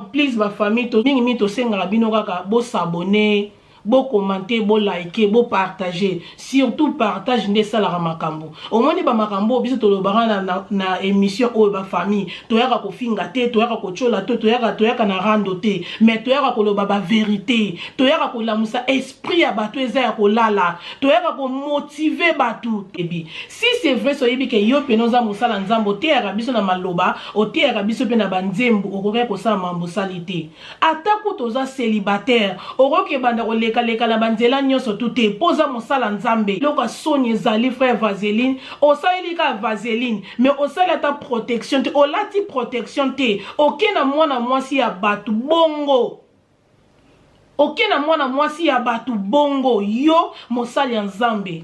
donc please ba famille to mingi mi to senga bino kaka bo s'abonner, bo commenter, bo liker, bo partager, surtout partage nde sala makambo. Au moins ba makambo biso to lobara na émission o ba famille to yaka ko finga te, to yaka ko chola to yaka na rando te, mais to yaka ko loba ba vérité, to yaka ko lamusa esprit ya bato eza ya ko lala, to yaka ko motiver bato. Ebi si c'est vrai so yebi ke yo penoza musala nzambo te yaka biso na maloba, o te yaka biso pe na banzembo okoka ko sala mambo salite. Atako toza célibataire, oroke banda ko leka la banzela nyonso tuté poza mosala nzambe loka soni ezali frère Vaseline osali ka Vaseline mais osala ta protection te olati protection te okena mwana mwasi ya batu bongo okena mwana mwasi ya batu bongo yo mosali ya nzambe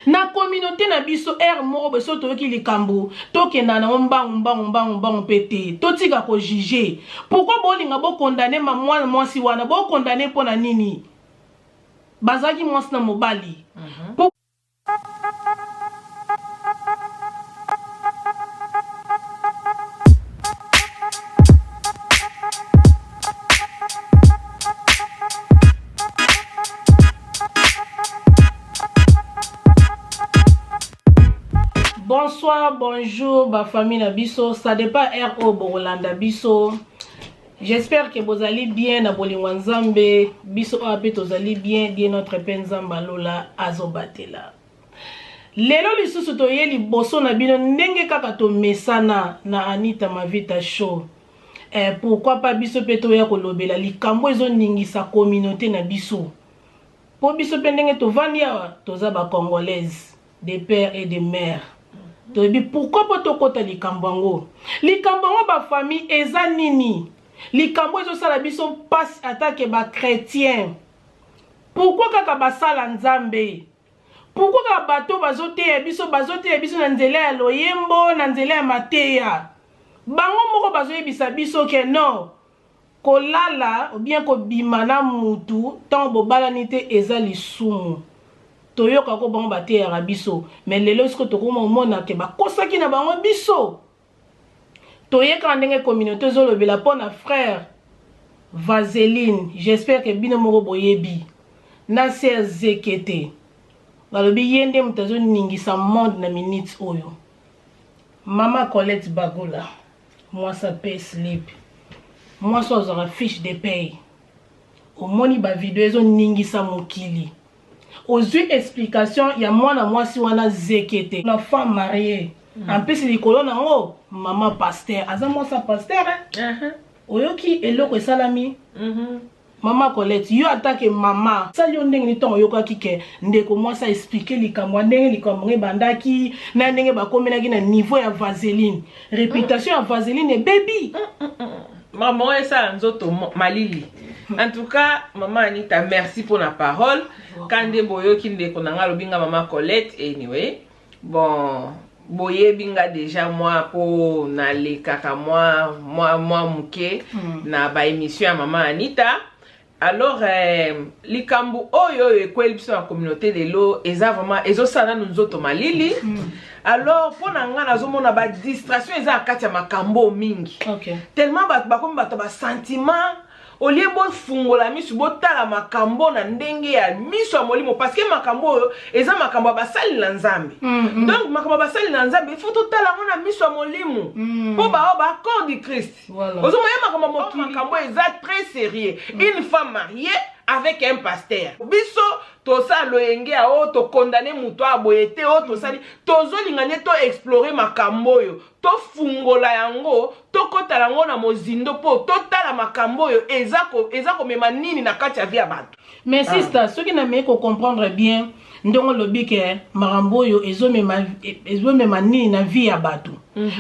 na communauté na biso moko beso toyoki likambo tokenda na mbangu pete totika ko juger pourquoi bolinga bo condamner ma mwana mwasi wana bo condamner pona nini bazaki mwasi na mobali Bonsoir, bonjour, ma famille Nabiso. Ça dépend RO Borolanda Biso. J'espère que vous allez bien. Naboli Wanzambe. Biso apet vous allez bien. Bien notre penzamba lola azobatela. Lelo lisusu toye li boso na bino ndenge kaka to mesana na Anita Mavita show. Pourquoi pas biso peto ya kolobela likambo ezo ningisa communauté na biso. Po biso pendenge to vandia toza ba congolaise, des pères et des mères. Pourquoi pas to kota likambango? Likambango ba famille eza nini? Likambo ezo sala biso passe attaque ba chrétien. Pourquoi kaka basala nzambe? Pourquoi ka bato bazote biso na nzela ya loyembo na nzela ya mateya? Bango moko bazoyebisa biso ke non. Kolala ou bien ko bimana mutu tant bobalani te eza lisumu. Toyoka ko bango bateya biso mais lelo sko to ko mona ke bakosaki na bango biso. Toyeka ndenge communauté zolobela pona frère Vaseline, j'espère que bino moko boyebi. Na ser zekete. Balobi yende mutazo ningisa monde na minutes oyo. Mama Colette Bagola. Moi ça paye slip. Moi ça aura fiche de paye. Au moni ba vidéo ezo ningisa mokili. Aux explications il y a moi na moi si wana zekete. La femme mariée. En plus les colonnes en haut, maman pasteur. Aza moi ça pasteur hein. Oyoki eloko salami. Maman Colette, yo attaque maman. Ça yo ndenge ni ton yoka kike ndeko moi ça expliquer likamwa ndenge likamwa bandaki na ndenge ba komenaki na niveau ya Vaseline. Réputation ya Vaseline et baby. Maman et ça nzoto malili. En tout cas, maman Anita, merci pour la parole. Kande boyo ki ndeko nanga lobinga maman Colette anyway. Bon, boye binga déjà moi pour na le kaka moi muke na ba émission à maman Anita. Alors, likambu oyo ekweli biso na communauté de l'eau, eza vraiment ezo sana nzoto malili. Alors, pour nga nazomona ba distraction eza akati ya makambo mingi. Okay. Tellement bakomi bato ba sentiment olie bo fungola misu bo tala makambo na ndenge ya miso ya molimo parce que makambo eza makambo basali na nzambe. Donc makambo basali na nzambe il faut to tala ngona miso ya molimo. Po ba corps du Christ. Voilà. Ozo moya makambo eza très sérieux. Une femme mariée avec un pasteur. Biso to sa loenge a o to condamner muto a boyete o to sali tozo lingane to explorer makambo yo to fungola yango to kota yango na mozindo po to tala makambo yo eza ko mema nini na kati ya via bato. Mais sister, ceux qui n'aiment pas comprendre bien ndongo lobi ke makambo yo ezo mema nini na vie ya bato.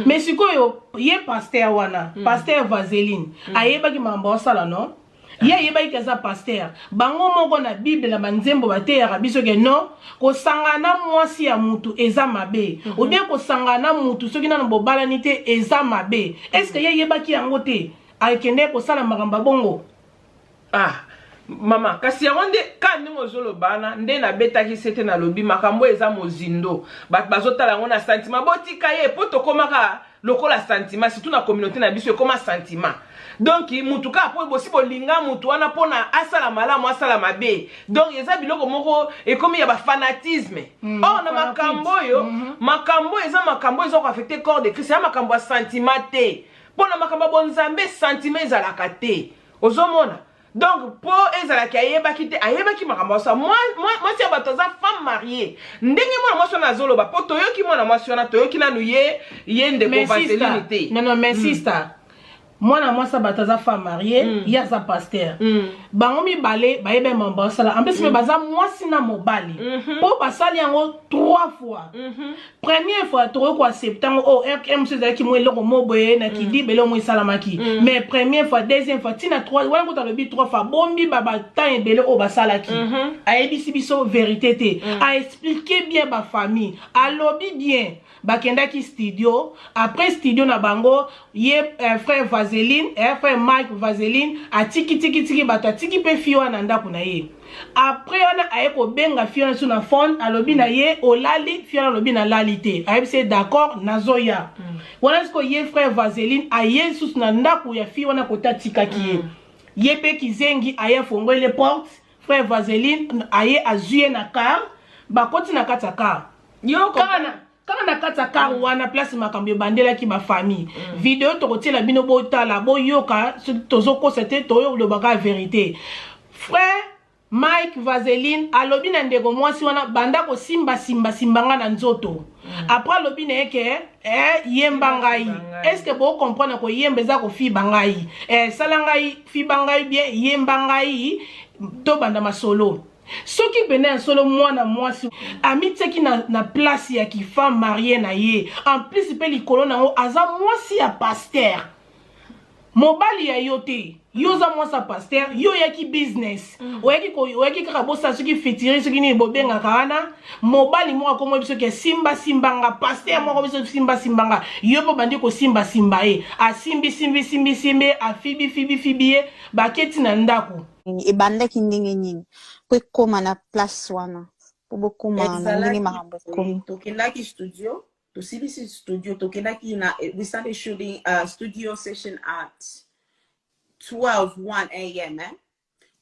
Mais sikoyo ye pasteur wana, pasteur Vaseline, ayeba ki mambo sala non? Ya yeba ikaza pasteur bango moko na Bible na banzembo bateya biso ke non ko sangana mwasi ya mutu eza mabe ou bien ko sangana mutu soki na bobalani te eza mabe. Est-ce que ya yeba ki yango te akende ko sala makamba bongo? Mama kasi yango nde kandi ngozolo bana nde na betaki sete na lobi makambo eza mozindo bazotala yango na sentiment botika ye po to komaka lokola sentiment surtout na communauté na biso ekoma sentiment. donc mutu ka po bosi bolinga mutu wana pona asala malamu asala mabe donc eza biloko moko ekomi ya ba fanatisme or na makambo yo makambo eza makambo eza ko affecter corps de Christ ya makambo ya sentiment te pona makambo bonzambe sentiment ezalaka te ozomona donc pour ezalaki ayebaki te ayebaki makambo ça moi si abato za femme mariée ndenge mwana mwasi wana azoloba po toyoki mwana mwasi wana toyoki nanu ye ndeko Vaseline te non mais sister mwana mwasi abato za femme mariée ya za pasteur bango mibale bayebe mambo sala en plus me baza mwasi na mobali po basali yango 3 fois première fois to ko septembre o RKM ezalaki mo eloko moboye na kidi belo mo salamaki mais première fois deuxième fois tina 3 wana ko talobi 3 fois bombi baba temps ebele o basalaki ayebisi biso vérité te a expliquer bien ba famille alobi bien bakendaki studio après studio na bango ye frère Vaseline frère Mike Vaseline atiki bato atiki pe fiwa na ndako na ye après wana ayeko benga fiwa sur na phone alobi na ye olali fiwa alobi na lalité ayebise d'accord nazoya wana siko ye frère Vaseline aye sus na ndako ya fiwa na kota tikaki ye pe kizengi aye fongole porte frère Vaseline aye azuye na car bakoti na kata car yo kana na kata car wana place makambo bandela ki ba famille vidéo to kotiela bino botala boyoka tozoko c'était toyo le baka vérité frère Mike Vaseline alobi na ndeko mwasi wana banda ko simbanga na nzoto après alobi na yeke yemba ngai est-ce que bo comprendre ko yemba za ko fiba ngai sala ngai fiba ngai bien yemba ngai to banda masolo soki pene solo mwana mwasi amiteki na place ya ki femme mariée na ye en plus pe likolo nango aza mwasi ya pasteur mobali ya yote yoza mwasa pasteur yo yaki business oyaki kaka bosa soki fitiri soki ni bobenga kana mobali moko komo biso ke simbanga pasteur moko biso simbanga yo po bandi ko simba e simbi afibi ye baketi na ndako ebandaki ndenge nini po ekoma na place wana po bokoma na ndenge makambo ekomi tokendaki studio tosilisi studio tokendaki na we started shooting studio session at 1 a.m.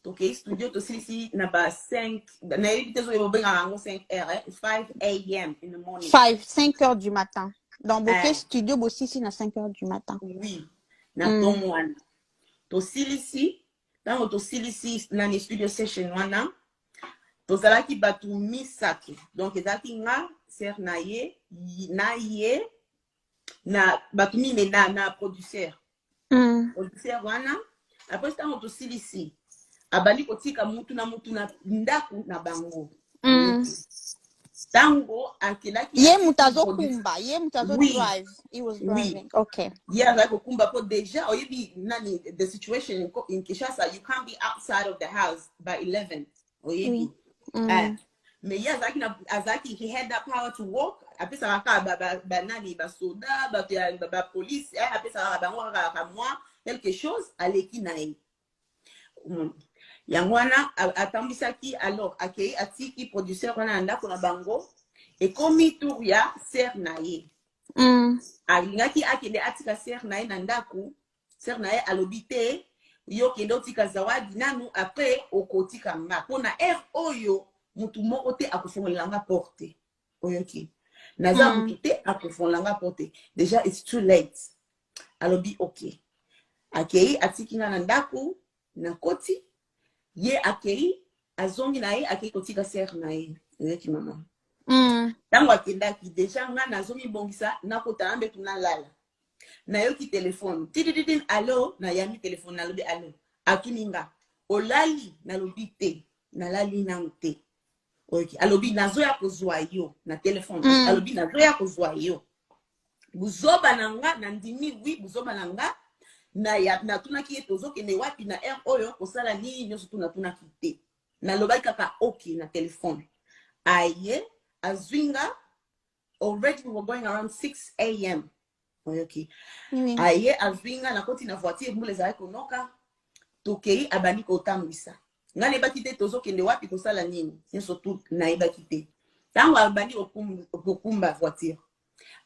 Okay, studio tosilisi na ba 5 na ebitezo ebobenga yango 5 a.m. in the morning 5 heures du matin dans boke studio bosisi na 5 heures du matin oui na tomo wana tosilisi tango tosilisi na ni studio session wana tozalaki batu misato donc ezalaki nga ser na ye na batu mime na producteur producteur wana après tango tosilisi abali kotika mutu na ndaku na bango tango akelaki ye mutazo kumba ye mutazo drive he was driving okay yeah like kumba po deja or you nani the situation in Kinshasa you can't be outside of the house by 11 or you me yes azaki he had that power to walk apesa ka ba nani ba soda ba police apesa ba ngwa ka moi quelque chose aleki nae yangwana atambisaki alors akei atiki producteur wana ndako na bango et komi tour ya ser nae alingaki akende atika ser nae na ndako ser nae alobite yo kende otika zawadi nanu après okotika nga pona oyo mutu moko te akufungolanga porte oyoki naza mutu te akufungolanga porte déjà it's too late alobi okay akei atiki nga na ndako na koti ye akei azongi na ye akei kotika ser na ye ezaki mama tango akendaki deja nga nazomi bongisa nakota ambe tunalala nayoki telefone tidididin allo na yami telefone nalobi allo atuni nga olali nalobi te nalali nanu te okay alobi nazoya kozwa yo na telefone alobi nazoya kozwa yo buzoba nanga na ndimi wi buzoba nanga na tunaki ye tozokende wapi na oyo kosala nini nyonso tunaki te nalobaki kaka okay na telefone aye azwinga already we were going around 6 a.m. okay aye azwinga na koti na voiture mbule za konoka tokei abani kotambisa ngane baki te tozokende wapi kosala nini nyonso tu na ebaki te tango abani okumba voiture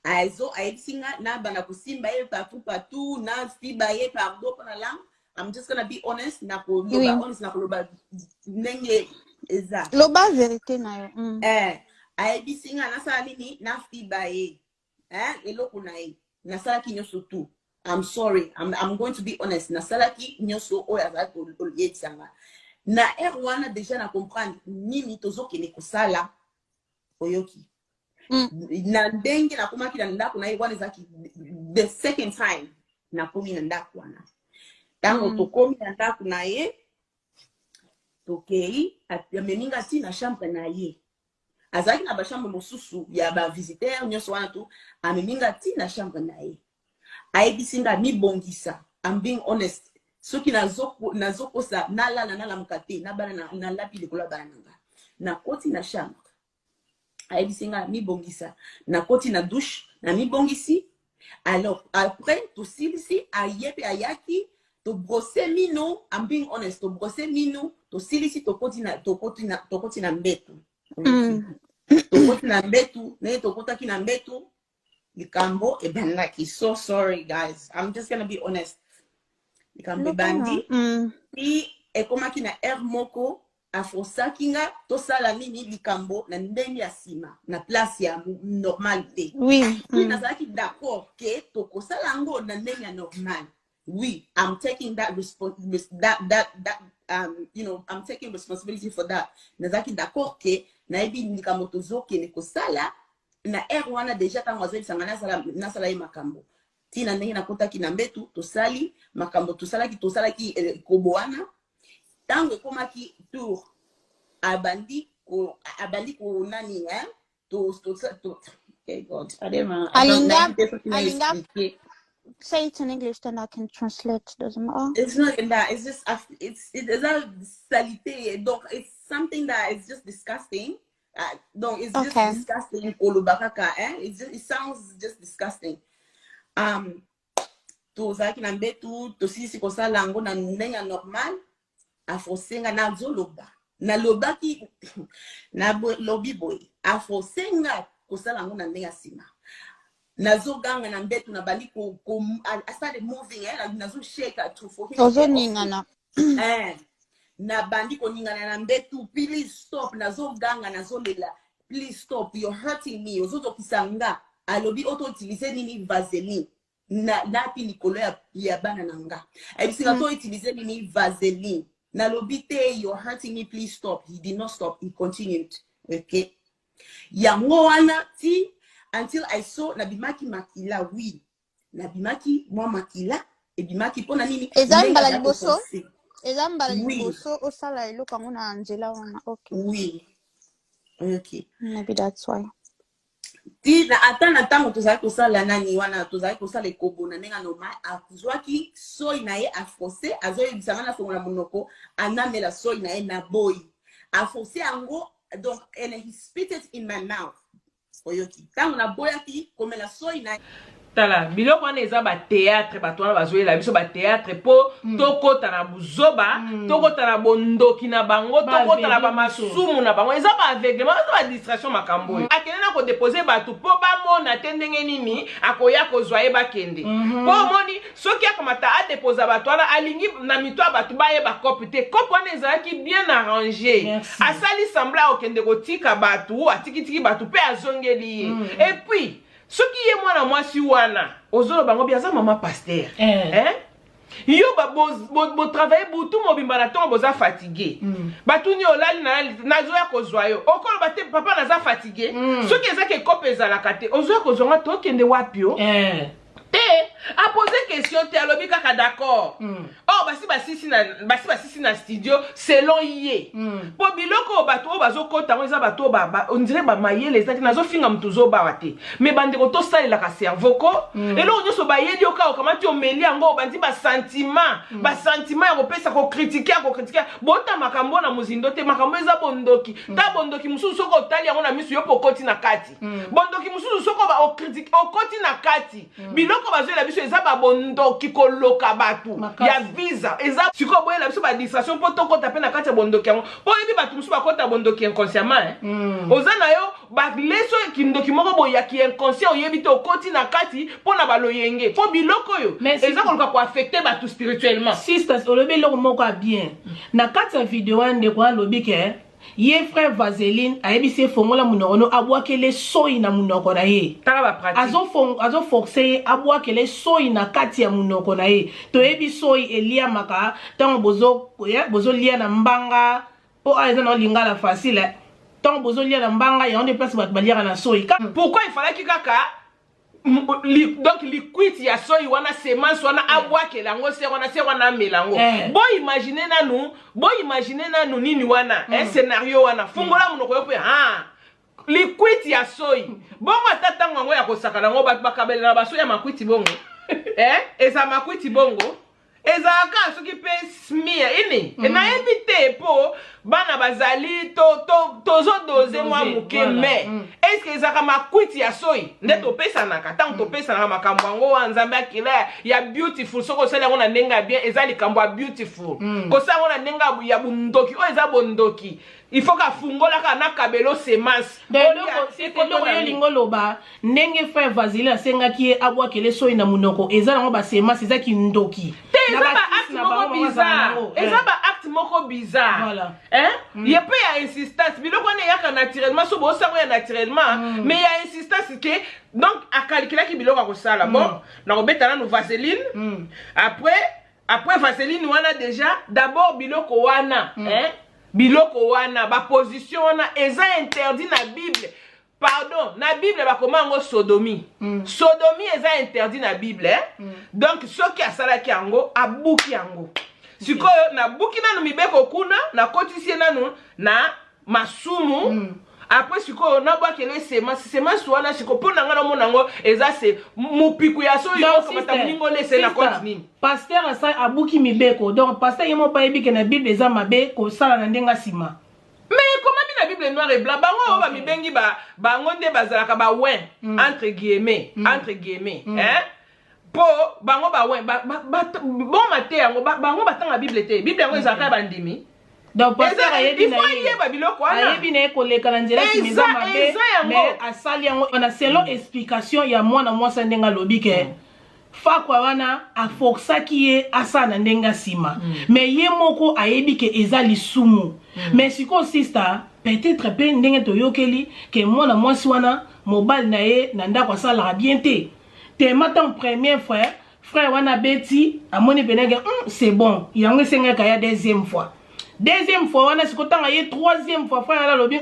Aizo aitsinga na bana kusimba ye partout na stiba ye pardon pour la langue. I'm just gonna be honest na ko loba honest na ko loba nenge eza. Loba vérité na yo. Aibisinga na sala nini na stiba ye. Eloko na ye. Na sala ki nyoso tu. I'm sorry. I'm going to be honest. Na sala ki nyoso oya za ko yetsanga. Na wana déjà na comprendre nini tozoki ne kosala oyoki. Na ndenge na komaki na ndako na wana zaki the second time na komi na ndako wana. Tango tokomi na ndako na ye tokei ameninga ti na chambre na ye. Azaki na ba chambre mosusu ya ba visiteur nyoso wana tu ameninga ti na chambre na ye. Aibisinga mi bongisa. I'm being honest. Soki nazokosa nala mukate na bana na lapi likola bana nanga. Na koti na chambre. Aibisinga mi bongisa. Na koti na douche na mi bongisi. Alors après to silisi ayepe ayaki to brosser mino. I'm being honest. To brosser mino to silisi to koti na mbetu. To koti na mbetu ne to kota ki na mbetu. Likambo ebanaki. So sorry guys. I'm just gonna be honest. Likambo bandi. Pi ekomaki na moko afosakinga to sala nini likambo na ndenge ya sima na place ya normalité. Oui. Nazaki d'accord que to kosala ngo na ndenge ya normal. Oui, I'm taking that I'm taking responsibility for that. Nazaki d'accord que na ebi likambo tozoki ne kosala na wana déjà tango azali sangana sala ye makambo. Tina ndenge nakotaki na mbetu tosali makambo tosalaki koboana tango ekomaki tour abandi ko nani okay God Alinga say it in English then I can translate. Doesn't matter. It's not in that. It's just it's a salite. Donc it's something that is just disgusting. Donc it's just disgusting. It sounds just disgusting. Tozaki na mbetu tosisi kosala ngo na ndenge normal afosenga na zoloba na lobaki na lobi boy afosenga kosala ngo na ndenge sima nazoganga na mbetu na bali ko I started moving nazo shake to for him ozoningana na bandi ko ningana na mbetu please stop nazoganga nazolela please stop you're hurting me ozoto kisanga alobi auto utiliser nini vaseline na lapi likolo ya bana nanga ebisinga to utiliser nini vaseline na lobi te you're hurting me please stop. He did not stop, he continued. Okay, yango wana ti until I saw nabimaki makila. Oui, nabimaki mwa makila ebimaki pona nini ezambala liboso osala eloko ngo na Angela wana. Okay, oui, okay, maybe that's why. Ti na atana tango tozali kosala nani wana tozali kosala ekobo na nenga normal azwaki soi na ye afose azoyebisanga na songola monoko anamela soi na ye na boy afose yango donc and he spit it in my mouth oyoki tango na boyaki komela soi na tala biloko wana eza ba théâtre bato wana bazoyela biso ba théâtre po tokota na buzoba tokota na bondoki na bango tokota na ba masumu na bango eza ba aveuglement eza ba distraction makambo akende na ko déposer bato po ba mona te ndenge nini akoya kozwa ye bakende po moni soki akamata a déposer bato wana alingi na mito bato ba ye ba kope te kope wana ezalaki bien arrangé asali sembla okende kotika bato atikitiki bato pe azongeli ye et puis soki ye mwana mwasi wana ozolo bango biaza mama pasteur yo bo travailler butu mobimba na tongo boza fatigué batuni olali na zoya kozwa yo okolo bate papa naza fatigué soki ezaki ekope ezalaka te ozoya kozonga to okende wapi yo te a poser question te alobi kaka d'accord oh basi na studio selon ye po biloko bato bazo kota ngo eza bato on dirait ba mayele ezaki nazo finga mtu zo ba te mais bandeko to salela ka cerveau ko elo nyoso ba yeli oka okamati omeli yango bandi ba sentiment ya kopesa ko critiquer bota makambo na muzindo te makambo eza bondoki ta bondoki mususu soko otali yango na misu yo pokoti na kati bondoki mususu soko ba o critique okoti na kati biloko bazo la biso eza ba bondoki koloka batu ya vie eza siko boye la biso ba distraction po to kota pe na kati ya bondoki yango po yebi bato musu bakota bondoki inconsciemment oza na yo ba leso kindoki moko boye ya ki inconscient oyebi te okoti na kati po na baloyenge po biloko yo eza koluka ko affecter bato spirituellement sisters olobi loko moko bien na kati ya video ande kwa lobi ke ye frère Vaseline ayebisi fongola munoko abwakele soyi na munoko na ye azo forcer abwakele soyi na kati ya munoko na ye to yebi soyi elia maka tango bozo lia na mbanga po aiza na lingala facile tango bozo lia na mbanga ya onde place balia na soyi pourquoi il fallait que kaka donc liquide ya soyi wana semence wana abwakela yango se wana melango bo imaginer nanu nini wana un scénario wana fungola munoko yo pe liquide ya soyi bongo atata ngango ya kosaka nango bato bakabela na basoyi ya makwiti bongo eza makwiti bongo ezalaka soki pe smia ini nayebi te po bana bazali tozodoze mwa moke me eske ezalaka makwiti ya soyi nde topesanaka ntango topesanaka makambo yango wa nzambe akila ya beautiful soki osali yango na ndenge ya bien eza likambo ya beautiful kosala yango na ndenge ya bondoki oyo eza bondoki il faut ka fungola ka na kabelo semence eloko yo lingo loba ndenge frère Vaseline asengaki ye abwakele soyi na munoko eza nango ba semence eza kindoki eza ba acte moko bizarre ye pe ya insistance biloko wana eyaka naturellement so bosango ya naturellement mais ya insistance ke donc akalikilaki biloko akosala bon nakobeta nanu Vaseline après Vaseline wana déjà d'abord biloko wana biloko wana ba position wana eza interdit na Bible pardon na Bible bakoma yango sodomie sodomie eza interdit na Bible donc soki asalaki yango abuki yango sikoyo na buki nanu mibeko kuna na kotisie nanu na masumu après sikoyo na bwakele semence wana siko po nanga na monango eza se mupiku ya soyo kamata mlingo lese na continue pasteur asa abuki mibeko donc pasteur yemo pa yebi ke na Bible eza mabe ko sala na ndenga sima mais comment bi na Bible noir et blanc bango ba mibengi bango nde bazalaka ba wen entre guillemets po bango ba wen bon maté yango bango batanga Bible te Bible yango ezalaka bandimi donc pasteur ayebi na koleka na nzela kimiza mabe mais asali yango on a selon explication ya mwana mwasa ndenga lobi ke fakwa wana afoksaki ye asa na ndenga sima mais ye moko ayebi ke eza lisumu mais siko sister peut-être pe ndenge toyokeli ke mwana mwasi wana mobile na ye na ndako asalaka bien te matan premier frère wana beti amoni penenge c'est bon yango esengaka ya deuxième fois wana siko tanga ye troisième fois frère ala lobi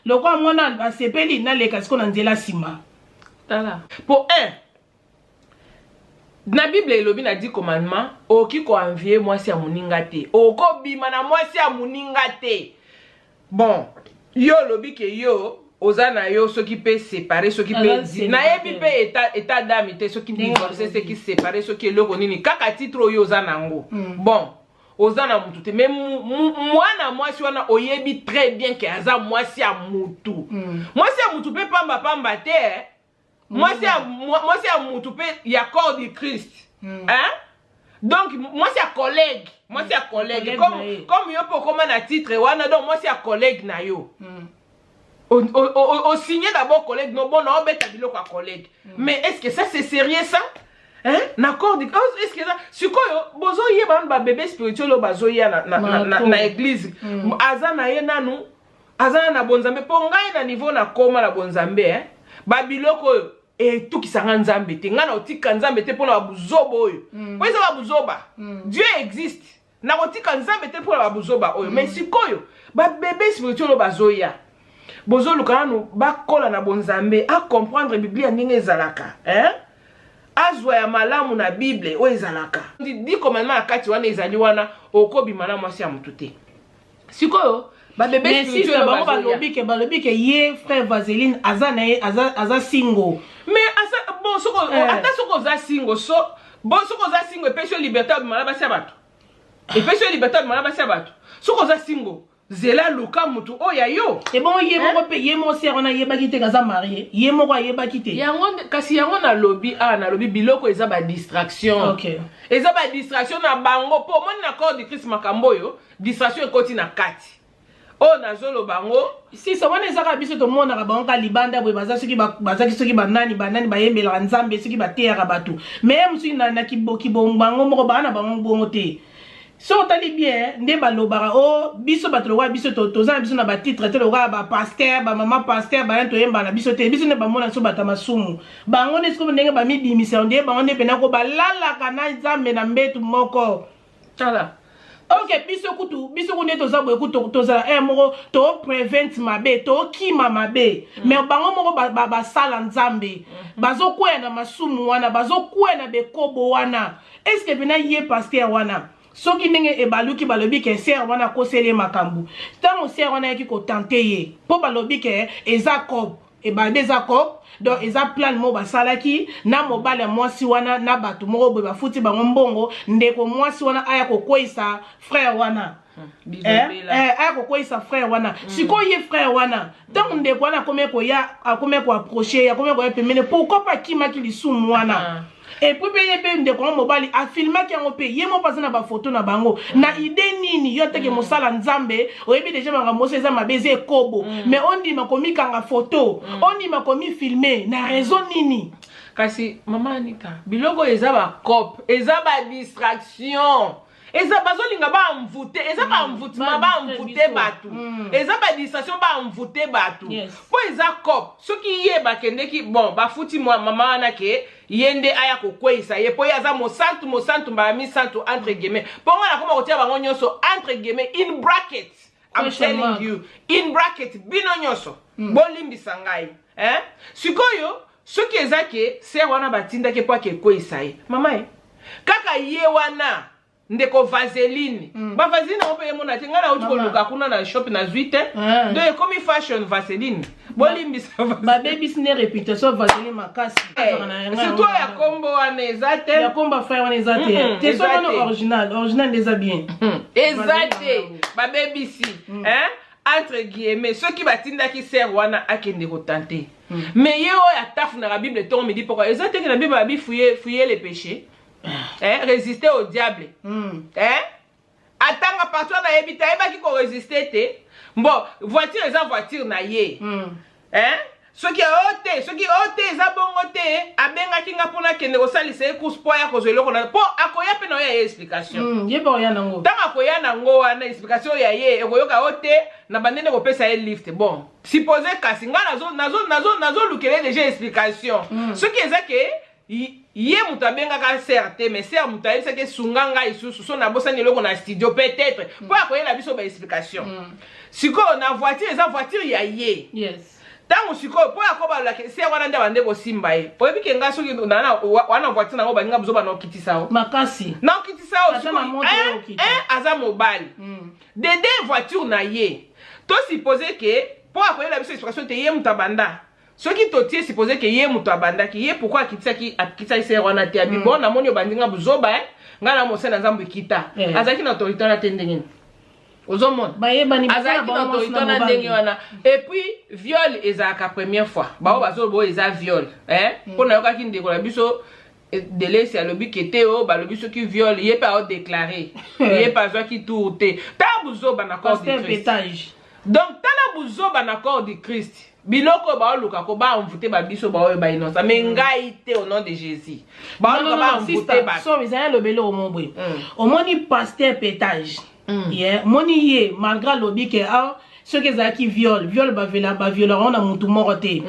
lokwa mwana asepeli na leka siko na nzela sima tala pour na Bible elobi na 10 commandements oki ko envier mwasi ya muninga te oko bima na mwasi ya muninga te bon yo lobi ke yo ozana yo soki pe séparer soki pe na yebi pe état d'âme te soki divorcer soki séparer soki eloko nini kaka titre yo ozana ngo bon ozana mutu te mais mwana mwasi wana oyebi très bien que aza mwasi ya mutu mwasi ya mutu pe pamba te mwasi ya mutu pe ya corps du Christ donc mwasi ya collègue comme yo po koma na titre wana donc mwasi ya collègue na yo au signer d'abord collègue non bon na obeta biloko ya collègue mais est-ce que ça c'est sérieux ça D'accord, est-ce que ça sikoyo bozo yeba ba bébé spirituel bazo ya na église azana ye nanu azana na bonzambe po ngai na niveau na koma na bonzambe ba biloko tout qui s'arrange nzambe te ngana otika nzambe te pona babuzoba oyo kweza babuzoba Dieu existe na otika nzambe te pona babuzoba oyo mais sikoyo ba bébé spirituel bazo ya bozo lukanu ba kola na bonzambe a comprendre Biblia ndenge ezalaka azwa ya malamu na Bible o ezalaka di commandement akati wana ezali wana okobima na mwasi ya mutu te sikoyo ba bébé spirituel balobi ke ye frère Vaseline aza single mais asa bon soko ata soko za single soko za single epesho liberté de malaba sia bato epesho liberté de malaba sia bato soko za single zela luka mutu oya yo. Et bon yé moko pe yé mo sœur na yeba kité kaza marié. Yé moko yeba kité. Yango kasi yango na lobby na lobby biloko eza ba distraction. OK. Eza ba distraction na bango po moni na corps de Christ makambo yo, distraction ekoti na kati. Oh nazolo bango si ça wana ezaka biso to mona ka bango libanda boy bazaki banani bayembela nzambe soki bateyaka bato mais musuki na kibongo moko bana bango bongo te. So tali bien nde balobaka o biso bato loka biso tozana biso na ba titre te loka ba pasteur ba mama pasteur ba to yemba na biso te biso ne ba mona so bata masumu bango ne siko ndenge ba mi bimisa ndenge bango ne pena ko balala kana nzambe na mbetu moko tala. Ok, biso kune toza boye kuto toza moko to prevent mabe to kima mabe mais bango moko ba sala nzambe bazo kwena masumu wana bazo kwena bekobo wana est-ce que bina yé pasteur wana soki ndenge ebaluki balobi ke ser wana kosele makambu tango ser wana yaki ko tenter ye po balobi ke ezakop ebabe ezakop donc eza plan mo basalaki na mobale mwasi wana na bato moko boye bafuti bango mbongo ndeko mwasi wana aya kokwisa frère wana aya kokwisa frère wana siko ye frère wana tango ndeko wana akome ko approcher akome ko pemene pourquoi pas kimaki lisumu wana et puis pe ndeko mobali a filmaki yango pe ye mo passer na ba photo na bango na idée nini yo teke mosala nzambe oyebi déjà manga moseza mabeze kobo mais on dit makomi kanga photo on dit makomi filmer na raison nini kasi mama Anita biloko eza ba cop eza ba distraction eza bazolinga ba mvute eza ba mvutima ba mvute batu eza ba distraction ba mvute batu po eza cop soki ye bakendeki bon bafuti mama wana ke yende aya kokweisa ye po yaza mosantu ba mi santu entre guillemets po ngana koma kotia bango nyonso entre guillemets in bracket I'm telling you in bracket bino nyonso bolimbisa ngai sikoyo soki ezake se wana batinda ke po ke kweisa ye mama kaka ye wana ndeko vaseline ba vaseline on peut mona tinga na uti ko luka kuna na shop na zuite do e komi fashion vaseline bolimbisa ba baby sine réputation vaseline makasi c'est toi ya combo wana ezate ya combo frère wana ezate te so no original déjà bien ezate ba baby si entre guillemets ceux qui batinda ki ser wana akende ko tenter mais yo ya tafu na la Bible ton me dit pourquoi ezate que la Bible a bi fouiller les péchés résister au diable attendre partout na yebita eba ki ko résister te bon voiture eza voiture na ye soki ote eza bongo te abenga kinga pona kende ko salisa course po ya ko zelo ko na po akoya pe na ya explication ye ba ya nango tanga akoya nango wana explication ya ye ekoyoka ote na bandene ko pesa ye lift bon supposé kasi nga nazo lukele déjà explication soki eza ke ye mutabenga ka certes mais ser mutaye c'est que sunganga isusu so na bosani loko na studio peut-être pour akoyela biso ba explication siko na voiture eza voiture ya ye yes tango siko po akoba la que ser wana nda bande ko simba ye po ebi kenga soki na wana voiture nango baninga buzo bana okitisa o makasi na okitisa o siko aza mobile de deux voitures na ye to supposer que po akoyela biso explication te ye mutabanda ce qui totie supposé que ye muto abanda ki ye pourquoi kitisa ise wana te abi bon na moni obandinga buzoba ngana mosena nzambu kita azaki na autorité na tendengeni ozomona bayebani azaki na autorité na ndenge wana et puis viol ezaka première fois bao bazobo eza viol pona yokaki ndeko na biso delesi alobi kete o balobi soki viol ye pa o déclarer ye pa zo ki tourte ta buzoba na corps de Christ donc tala buzoba na corps de Christ biloko ba luka ko ba mvute ba biso ba oyo ba innocent mais ngai te au nom de Jésus ba luka ba mvute ba so bizana lobelo o mombwe o moni pasteur pétage moni ye malgré lobi ke ceux qui ont viol ba violeront na mutu moroté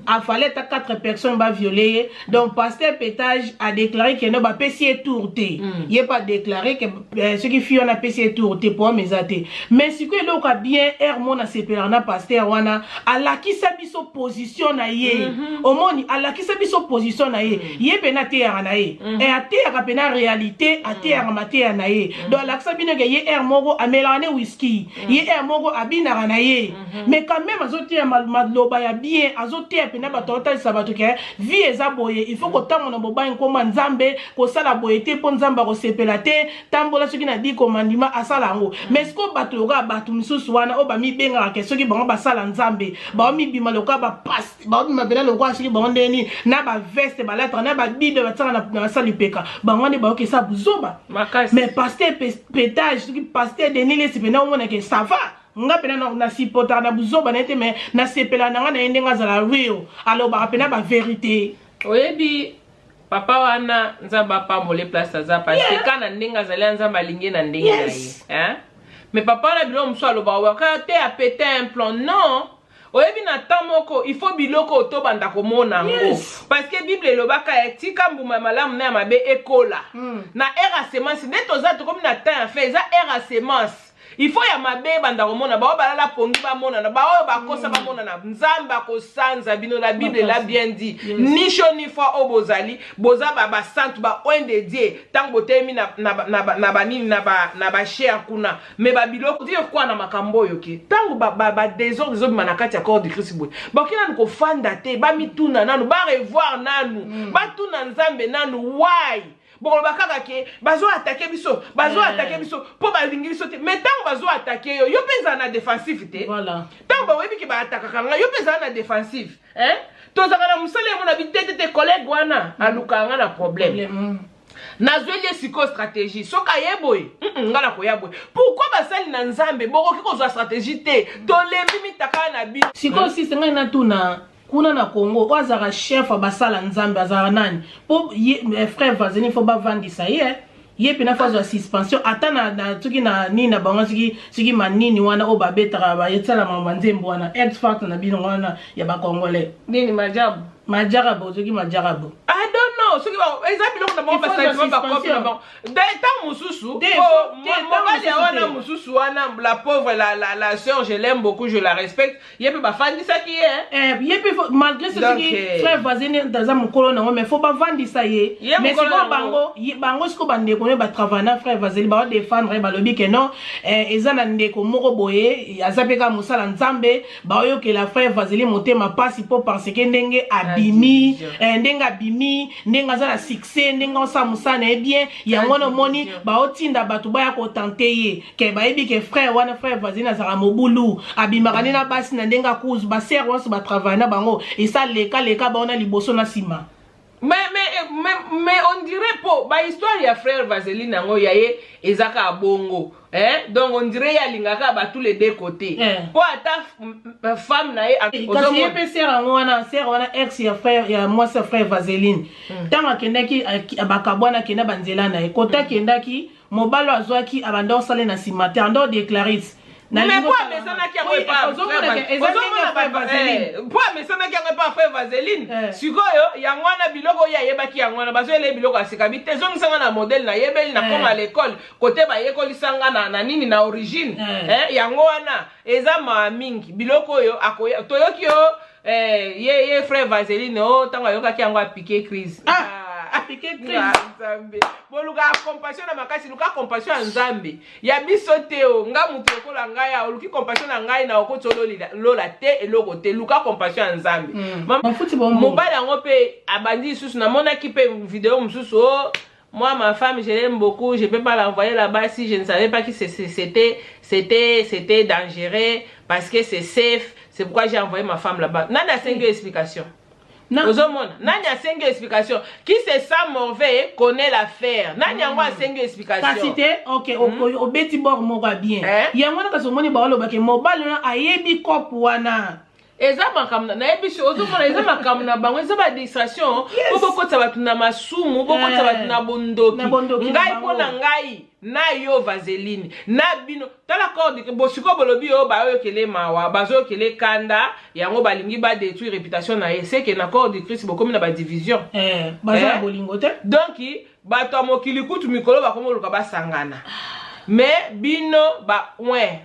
a fallait 4 personnes ba violer donc pasteur pétage a déclaré que ne ba pesier tourté il est pas déclaré que ceux qui font na pesier tourté pour mesate mais ce que lo ka bien hermona sepelana pasteur wana ala ki sabiso position na ye au moni ala ki sabiso position na ye ye pena terre na ye et a terre pena réalité a terre maté na ye donc la sabine que ye hermogo a mélangé whisky ye hermogo abina na ye mais quand même azotia maloba ya bien azotia pena bato otalisa bato ke vie eza boye il faut kotamona bobai nkoma nzambe kosala boye te mpo nzambe akosepela te tambola soki na di komandima asala yango mais siko bato loka bato misusu wana oyo bamibengaka ke soki bango basala nzambe baomibima loka bapaste baomibima pena lokola soki bango ndeni na baveste balatra na babible batiaka na basali peka bango nde baokesa buzoba mais paster pétage soki paster denilesi pena omonake ça va nga pena na sipota na buzoba na te mais na sepela na nga na yende nga zala real aloba pena ba vérité oyebi papa wana nzamba pamole place aza parce que kana ndenga zala nzamba lingi na ndenge na ye hein mais papa na bilo muso aloba waka te a péter un plan non oyebi na tamoko il faut biloko otobanda komona ngo parce que bible elobaka etika mbuma malamu na mabe ekola na era semence neto za to comme na temps fait za era semence il faut ya mabe banda komona ba balala pongi ba mona na ba oyo bakosa ba mona na nzamba ko sanza bino la bible la bien dit ni chaud ni froid obozali boza ba sainte ba oin de dieu tant botemi na banini na ba cher kuna mais ba biloko dire quoi na makambo yo ke tant ba désordre zo manakati ya corps de Christ boy ba kina ko fanda te ba mituna nanu ba revoir nanu ba tuna nzambe nanu why bon bakaka ke bazo attaquer biso po balingi biso te mais tant bazo attaquer yo pesa na défensif te voilà tant ba webi ke ba attaquer nga yo pesa na défensif hein to zaka na musale mo na bitete te collègue wana alukanga na problème nazweli siko stratégie soka yeboy ngala ko yaboy pourquoi basali na nzambe boko ki ko zo stratégie te to lembi mitaka na bi siko si senga na tuna kuna na Congo wazara chef basala nzambe azara nani po frère Vazeni fo ba vandisa ye pena fazo ya suspension atana na tuki na nini na bango siki manini wana o babetara ba yetsala mamanzembo wana ex factor na bino wana ya ba congolais nini majarabu tuki majarabu I don't know soki ba exemple lokuna bango basali ba copie na bango tant mususu mobali wana mususu wana la pauvre la sœur je l'aime beaucoup je la respecte yepe ba fandisa ki yepe malgré ce que frère Vazeni daza mukolo na mais faut ba vandisa ye mais siko bango siko bande ko ba travailler na frère Vazeni ba défendre ba lobi que non ezana ndeko moko boye azapeka musala nzambe ba oyo que la frère Vazeni motema pasi po parce que ndenge abimi ndenge abimi ndenge azala succès ndenge osa musana bien yango no moni ba otinda batu ba ya ko tenter ye ke ba yebi ke frère wana frère Vazeni azala mobulu abimaka na basi na ndenge akuzu ba sœur wana ba travailler na bango et ça leka ba ona liboso na sima mais on dirait po ba histoire ya frère Vazeli nango yaye ezaka abongo donc on dirait ya lingaka ba tous les deux côtés po ata femme na ye kasi yepe sœur wana ex ya frère ya moi sa frère Vazeline tanga kendaki abakabwana kenda banzela na ye kota kendaki mobalo azwaki abanda osale na simate ando déclarer mais pourquoi mesana qui a pas frère Vazeline sikoyo yangwana biloko ya yebaki yangwana bazo ele biloko asikabi te zongi sanga na modèle na yebeli na comme à l'école côté ba yekoli sanga na nini na origine yangwana eza ma mingi biloko yo akoya toyoki yo ye frère Vazeline o tanga yokaki yango apike crise apike crise nzambe boluka compassion na makasi luka compassion ya nzambe ya biso te o nga mutu okola ngai ya luki compassion na ngai na okotolo lola te eloko te luka compassion ya nzambe mafuti bombo mobali yango pe abandi susu na mona ki pe vidéo mususu moi ma femme je l'aime beaucoup je peux pas l'envoyer là-bas si je ne savais pas que c'était dangereux parce que c'est safe c'est pourquoi j'ai envoyé ma femme là-bas nana 5 explications. Nani a 5 explications. Qui c'est ça mauvais connaît l'affaire. Nani a 5 explications. Kasite, ok, au beti bord moga bien. Yango na kasomoni ba loba ke mobile na ayebi kop wana. Eza makamna na ebiso ozomona eza makamna bango eza ba distraction boko kotsa batu na masumu boko kotsa batu na bondoki ngai pona ngai na yo Vazeline na bino tala corde ke bosiko bolobi o ba yo kele mawa bazo kele kanda yango balingi ba détruire réputation na ese ke na corps de Christ bokomi na ba division baza bolingo te donc bato amokili kutu mikolo bakomo luka basangana mais bino ba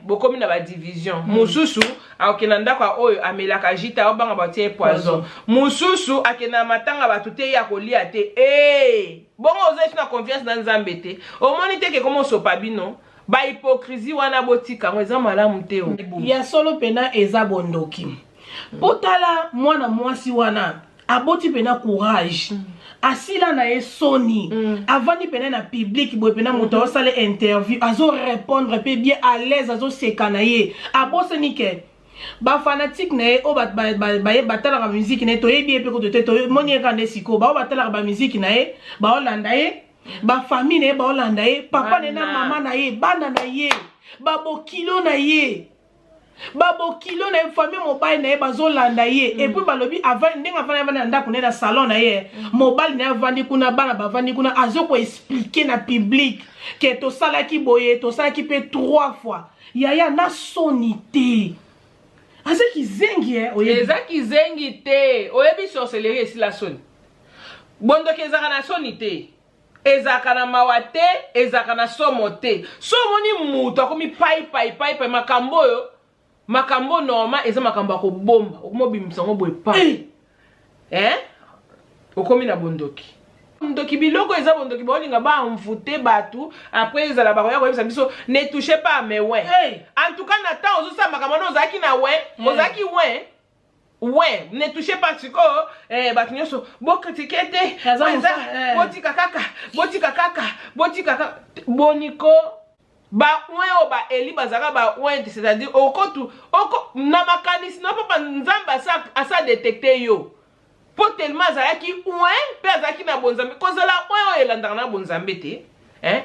bokomi na ba division mususu akena ndaka oyo amelaka jita obanga batie poison mususu akena matanga batute ya kolia te bongo ozo na confiance na nzambe te omoni te ke komo sopa bino ba hypocrisie wana botika ngo eza malamu te o ya solo pena eza bondoki potala mwana mwasi wana aboti pena courage asila na esoni avandi pena na public boye pena moto osala interview azo répondre pe bien à l'aise azo seka na ye aboseni ke ba fanatique na ye o batalaka musique na ye toyebi ye pe ko to moni ye kande siko ba batalaka ba musique na ye ba olanda ye ba famille na ye ba olanda ye papa na mama na ye bana na ye ba bokilo na ye babokilo na famille mobile na ye bazolanda ye et puis balobi avant ndenge afana na ndako na salon na ye mobile na vandi kuna bana bavandi kuna azoko expliquer na public que to salaki boye to salaki pe 3 fois yaya na sonité azaki zengi ezaki zengi te oyebi sorcellerie esi la soni bondoki ezaka na sonité ezaka na mawa te ezaka na somo te so moni mutu akomi pai makambo oyo makambo normal eza makambo ya kobomba okomobimisa ngo boye pa okomi na bondoki bondoki biloko eza bondoki baolinga bamfute batu après ezala bakoya koyebisa biso ne touchez pas à mes win en tout cas na temps ozosala makambo na ozalaki na win ozalaki win ne touchez pas siko bato nyonso bokritike te botika kaka boniko ba ouen ba eli bazaka ba ouen c'est-à-dire okotu na makanisi na papa nzamba asa détecter yo po tellement azalaki ouen pe azalaki na bonzambe kozala ouen elandaka na bonzambe te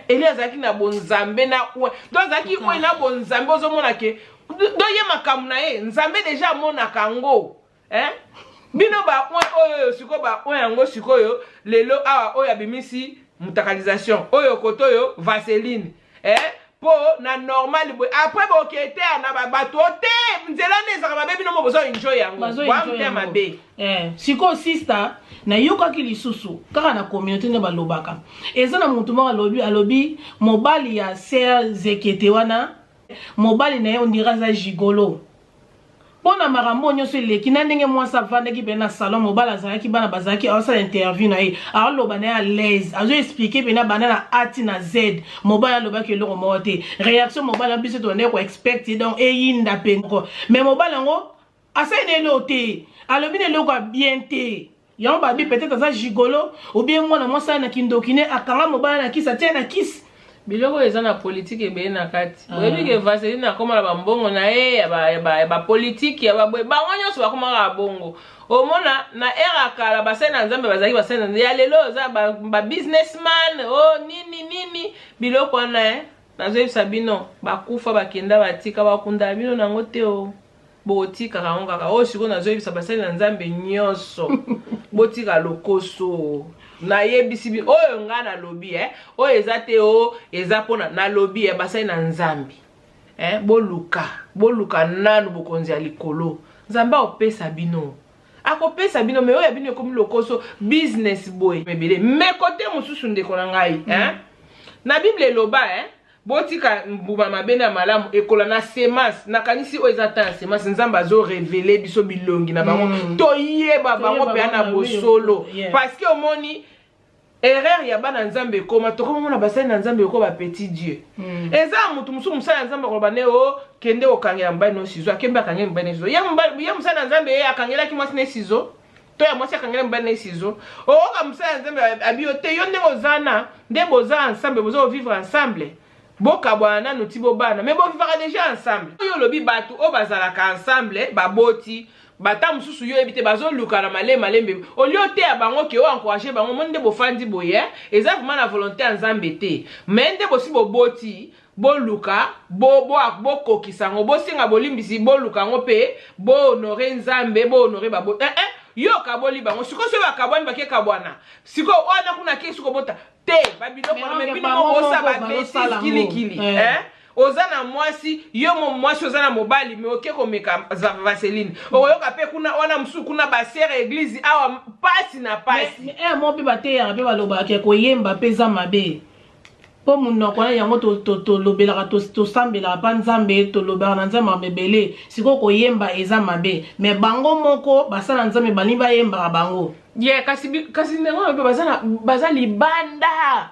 eli azalaki na bonzambe na ouen donc azalaki ouen na bonzambe ozomona ke do ye makambo na ye nzambe déjà amonaka ngo bino ba ouen oyo siko ba ouen yango sikoyo lelo awa oyo abimisi mutakalisation oyo koto oyo vaseline po na normal boy après bokete na bato te nzela nezaka mabe bino mo bozo enjoy yango wa mte mabe siko sister na yoka ki lisusu kaka na communauté ne balobaka eza na mutu moko alobi mobali ya ser zekete wana mobali na ye ondira za gigolo pona makambo nyonso eleki na ndenge mwasi avandaki pe na salon mobali azalaki bana bazalaki aosala interview na ye aoloba na ye à l'aise azo expliquer pena bana na A na Z mobali alobaki eloko moko te réaction mobali biso tonde ko expect donc eyinda pe mais mobali yango asali na eloko te alobi na eloko ya bien te yango babi peut-être aza gigolo ou bien mwana mwasi na kindokine akanga mobali na kisi atia na kisi biloko eza na politique ebeye na kati oyebi ke vaseline akoma na bambongo na ye ya bapolitike ya baboye bango nyonso bakomaka ya bongo omona na ere akala basali na nzambe bazalaki basali na nzambe ya lelo oza babusinessman nini biloko wana nazoyebisa bino bakufa bakenda batika bakunda bino nango te botika kango kaka oyo sikoyo nazoyebisa basali na nzambe nyonso botika lokoso na yebisi bi oyo nga na lobi oyo eza te eza pona na lobi basali na nzambi boluka nanu bokonzi ya likolo nzambe opesa bino akopesa bino me oyo ya bino ekomi lokoso business boy mebele me kote mosusu ndeko na ngai na bible eloba botika mbuma mabe na malamu ekola na semence nakanisi oyo eza ta semence nzambe azo révéler biso bilongi na bango toyeba bango pe na bosolo parce que omoni erreur ya bana nzambe ekoma tokomona basali na nzambe eko ba petit dieu eza mutu musu musala nzambe koloba ne kende okangela mbali no sizo akembe akangela mbali no sizo ya musala nzambe ye akangelaki mwasi ne sizo to ya mwasi akangela mbali ne sizo oka musala nzambe abio te yo ndenge ozana nde boza ensemble bozo vivre ensemble bokabwana nanu ti bobana mais bovivaka déjà ensemble oyo lobi bato o bazalaka ensemble baboti bata mususu yo ebite bazoluka na malembe olio te ya bango ke o encourager bango monde bofandi boye eza vraiment na volonté ya nzambe te mais nde bosi boboti boluka bokokisa ngo bosinga bolimbisi boluka ngo pe bo honore nzambe bo honore babo yo kaboli bango siko so bakabwani bake kabwana siko ona kuna ke siko bota te babiloko na mepini mo osa ba besi kilikili ozana mwasi yo mwasi ozana mobali me oke komeka vaseline oyoka pe kuna wana musu kuna basere église awa pasi na pasi mo pe bateya pe baloba ke koyemba pe za mabe po munoko na yango to lobelaka to sambela pa nzambe to lobela na nzambe mabebele siko koyemba eza mabe mais bango moko basala nzambe bali bayemba bango kasi nengo be baza libanda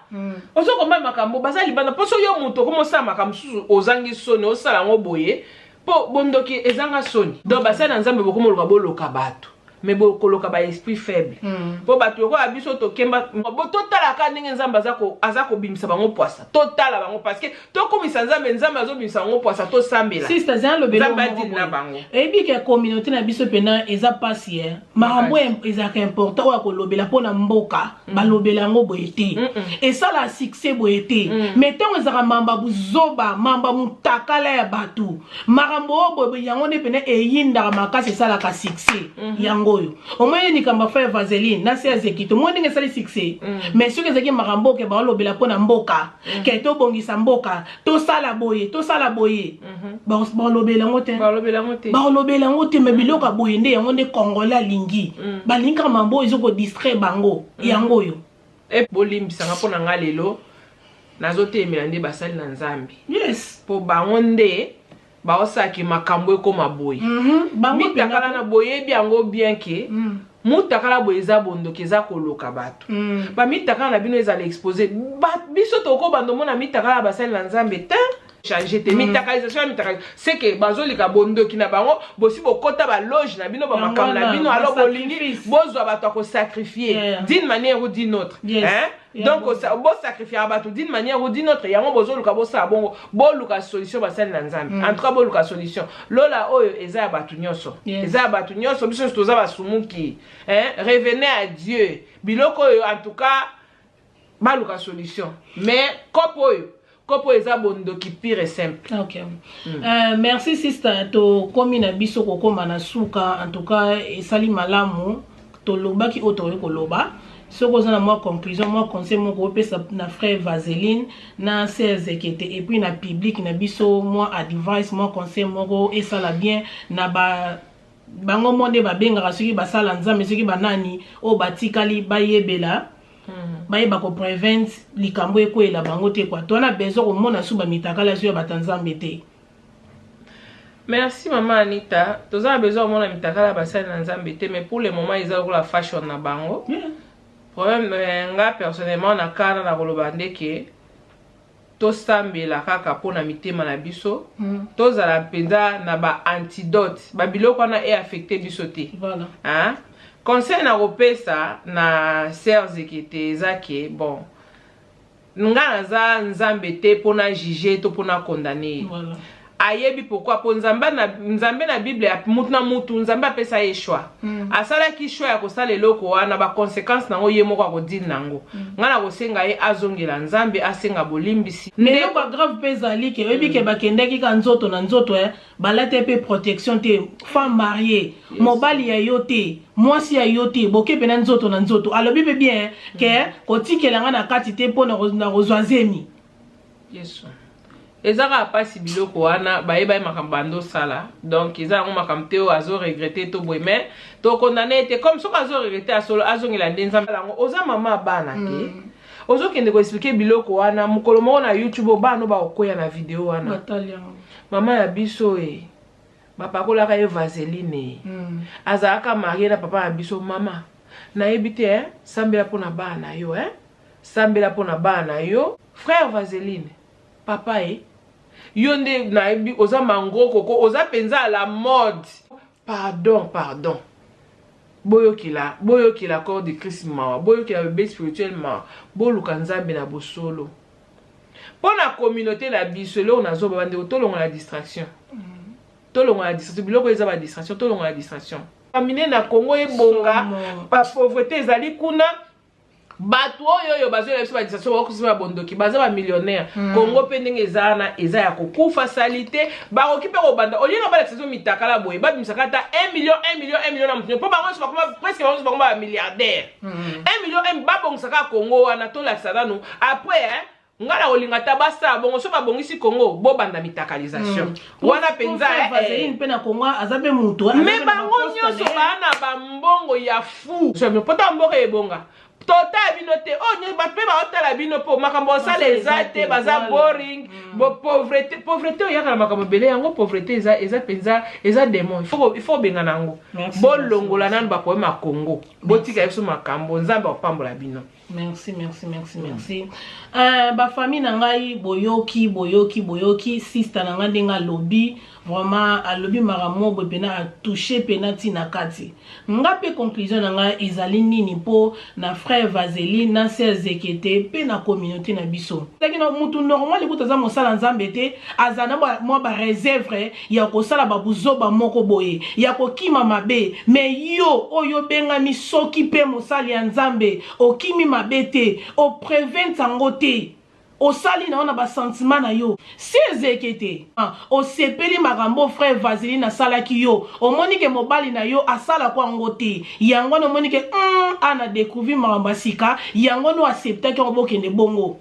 ozo komba makambo baza libanda poso yo muto komo sa makambo susu ozangi soni osala ngo boye po bondoki ezanga soni donc basala nzambe bokomo boloka bato mais bokoloka ba esprit faible po bato ko abiso to kemba bo totala ka ndenge nzambe azako bimisa bango poisa totala bango parce que to komisa nzambe azo bimisa bango poisa to sambela sister zan lobelo na bango ebi ke communauté na biso pena eza pasi makambo eza ka important wa ko lobela pona mboka ba lobela ngo boyete et ça la succès boyete mais tant ezaka mamba buzoba mamba mutakala ya batu makambo bo yango ne pena eyinda makasi sala ka succès yango au moins ni kamba fa vaseline na se ezekito mo ndenge sali succès mais soki ezeki makambo ke ba lobela pona mboka ke to bongisa mboka to sala boye ba lobela ngote mais biloka boye nde yango nde kongola lingi ba linga mambo ezoko distraire bango yango yo e bolimbisanga pona nga lelo nazotemela nde basali na nzambi yes po bango nde baosaki makambo ekoma boye mitakala na boye biango bien ke mutakala boye eza bondoki eza koloka bato bamitakala na bino ezala expose biso toko bandomona mitakala basali na nzambe te changer te mitakalisation mitakalisation c'est que bazolika bondoki na bango bosi bokota ba loge na bino ba makambo na bino alors bolingi bozwa bato ko sacrifier d'une manière ou d'une autre donc bo sacrifier bato d'une manière ou d'une autre yango bozoluka bosa bongo boluka solution basali na nzambe en tout cas boluka solution lola oyo eza ya bato nyonso biso toza basumuki revenez à Dieu biloko oyo en tout cas baluka solution mais kopo eza bondoki pire et simple. Ok. Merci sister to komi na biso kokoma na suka en tout cas esali malamu to loba ki oto ko loba soko za na moi conclusion moi conseil mon ko pesa na frère Vaseline na Ezekete et puis na public na biso moi advice moi conseil mon esala bien na bango monde ba benga soki basala nzambe soki banani o batikali bayebela bayeba ko prevent likambo ekoela bango te kwa tona besoin ko mona suba mitakala zo batanzambe te. Merci maman Anita toza besoin mona mitakala basali na nzambe te mais pour le moment ils ont la fashion na bango problème nga personnellement na kana na koloba ndeke to sambela kaka pona mitema na biso tozala penza na ba antidote ba biloko na e affecté biso te voilà conseil na kopesa na Ezekete ezake bon nga naza nzambe te pona juger to pona condamner voilà ayebi pourquoi po nzambe na Bible ya mutu na mutu nzambe apesa ye choix asala ki choix ya kosala eloko wana ba conséquences nango ye moko akodina nango nga na kosenga ye azongela nzambe asenga bolimbisi ne ba grave pezali ke ebi ke bakendeki ka nzoto na nzoto balate pe protection te femme mariée mobali ya yote mwasi ya yote boke pena nzoto na nzoto alobi pe bien ke kotikela nga na kati te pona rozwazemi yesu ezaka pasi biloko wana bayeba makambando sala donc ezaka makambo te azo regretter to boy mais to condamner te comme soka azo regretter asolo azongela ndenza lango oza mama bana ke ozo kende ko expliquer biloko wana mukolo moko na YouTube bano ba okoya na video wana mama ya biso bapakola ka Vaseline azaka marié na papa ya biso mama na ebite sambela pona bana yo sambela pona bana yo frère Vaseline papa yonde na ebi oza mangoko ko oza penza à la mode pardon boyokila corps de Christ mawa boyokila bébé spirituel mawa boluka nzambe na bosolo pona communauté la bisolo na zo bande tolonga la distraction biloko eza ba distraction tolonga la distraction amine na Congo ebonga pa pauvreté ezali kuna bato oyo bazola biso ba distraction bakusima bondoki baza ba millionnaire Congo pe ndenge eza ya kokufa salite ba okipe ko banda olinga ba distraction mitakala boye ba bimisaka ta 1 million na mutu po bango bakoma presque bango ba milliardaire 1 million ba bongisaka Congo wana to la sadano après ngala olinga tabasa bongo so babongisi Congo bo banda mitakalisation wana penza Vaseline pe na Congo azabe mutu mais bango nyonso bana ba mbongo ya fou so pota mboka ebonga tota bino te oh nye bato pe baotala bino po makambo osala eza te baza boring pauvreté oyaka na makambo ebele yango pauvreté eza penza eza démon il faut bengana yango bolongola nanu bapoeme ya Congo botika biso makambo nzambe apambola bino. Merci. Ba famille na ngai boyoki sister na ngai ndenga lobby vraiment a lobby maramo bo pena a toucher penati na kati. Nga pe conclusion na ngai ezali nini po na frère Vaseline na sœur Zekete pe na communauté na biso. Teki na mutu normal ko taza mosala nzambe te azana mo ba réserve ya ko sala ba buzoba moko boye ya ko kima mabe mais yo oyo benga mi soki pe mosali ya nzambe okimi mabete o prevent angote o sali na ona ba sentiment na yo si Zekete o sepeli makambo frère Vaseline na sala ki yo o monike mobali na yo asala kwa ngote yango no monike ana découvrir makambo sika yango no accepter ki obokende bongo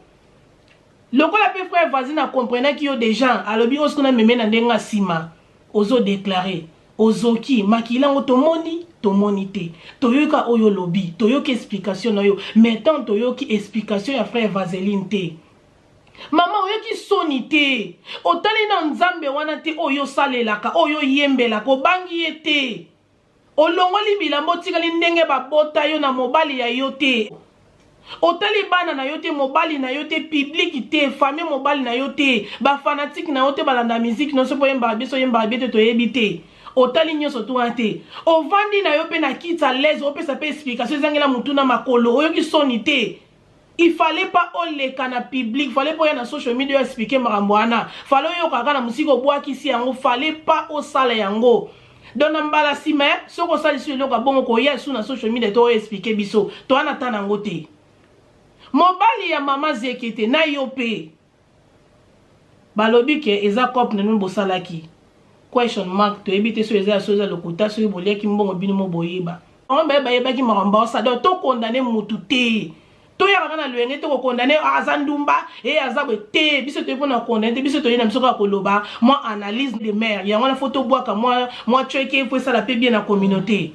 lokola pe frère Vaseline a comprendre ki yo déjà alobi oskona meme na ndenga sima ozo déclarer ozoki makilango tomoni te toyoka oyo lobi toyoka explication na yo mais tant toyoki explication ya frère Vaseline te mama oyoki soni te otali na nzambe wana te oyo salelaka oyo yembelaka obangi ye te olongoli bilambo tikali ndenge babota yo na mobali ya yo te otali bana na yo te mobali na yo te public te famille mobali na yo te ba fanatique na yo te balanda musique no so po yemba biso yemba bete to yebi te otali nyonso to ante ovandi na yo pe na kita l'aise opesa pe explication zangela mutuna makolo oyoki soni te. Il fallait pas oleka na public, fallait pas na social media expliquer makambo wana. Fallait yo kaka na musiko boa kisi yango, fallait pas o sala yango. Dona mbala sima, soko sali su loka bongo ko yesu na social media to expliquer biso. To ana tanango te. Mobali ya mama Zekete na yo pe. Balobi ke eza cop na numbo salaki. Question mark to ebite so eza so eza lokuta so bolia ki mbongo bino mo boyeba. On ba yeba ki makambo sa do to condamner mutu te. To ya kana luenge to ko condamner azandumba et azabwe te biso to pona condamner biso to yina msoka koloba moi analyse de mère ya ngona photo boaka moi cheke faut ça la pe bien na communauté.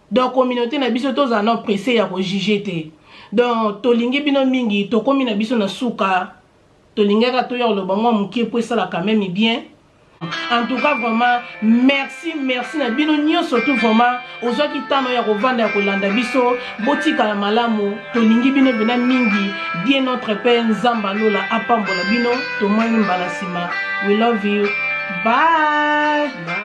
Donc communauté na biso to za na pressé ya ko juger te. Donc to lingi bino mingi to komi na biso na suka to lingaka to ya loba moi mukie pour ça la quand même bien. En tout cas vraiment merci na bino nyo surtout vraiment ozo ki tano ya kovanda ya kolanda biso botika la malamu to lingi bino bina mingi bien notre père nzamba lola apambola bino to mwani mbala sima. We love you, bye.